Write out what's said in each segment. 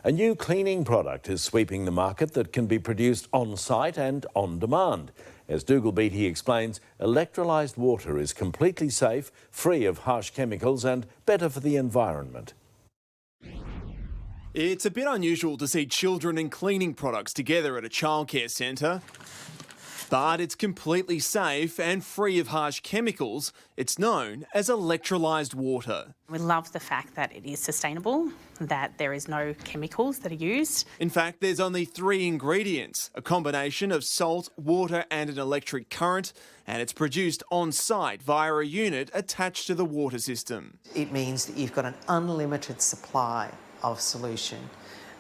A new cleaning product is sweeping the market that can be produced on-site and on demand. As Dougal Beattie explains, electrolysed water is completely safe, free of harsh chemicals and better for the environment. It's a bit unusual to see children and cleaning products together at a childcare centre. But it's completely safe and free of harsh chemicals. It's known as electrolysed water. We love the fact that it is sustainable, that there is no chemicals that are used. In fact, there's only 3 ingredients, a combination of salt, water and an electric current, and it's produced on site via a unit attached to the water system. It means that you've got an unlimited supply of solution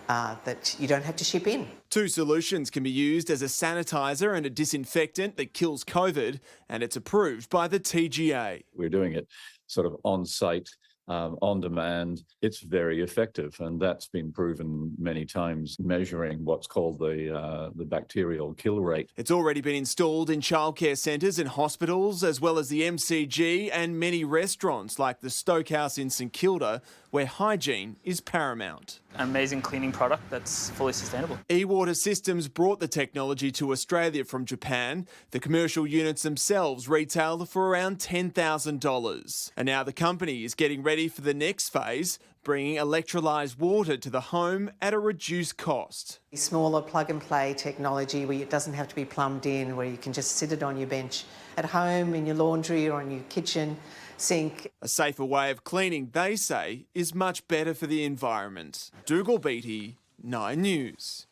that you don't have to ship in. 2 solutions can be used as a sanitizer and a disinfectant that kills COVID, and it's approved by the TGA. We're doing it sort of on-site, on demand. It's very effective, and that's been proven many times, measuring what's called the bacterial kill rate. It's already been installed in childcare centres and hospitals, as well as the MCG and many restaurants like the Stokehouse in St Kilda, where hygiene is paramount. An amazing cleaning product that's fully sustainable. eWater Systems brought the technology to Australia from Japan. The commercial units themselves retail for around $10,000. And now the company is getting ready for the next phase, bringing electrolysed water to the home at a reduced cost. Smaller plug-and-play technology where it doesn't have to be plumbed in, where you can just sit it on your bench at home, in your laundry or on your kitchen sink. A safer way of cleaning, they say, is much better for the environment. Dougal Beattie, 9 News.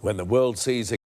When the world sees a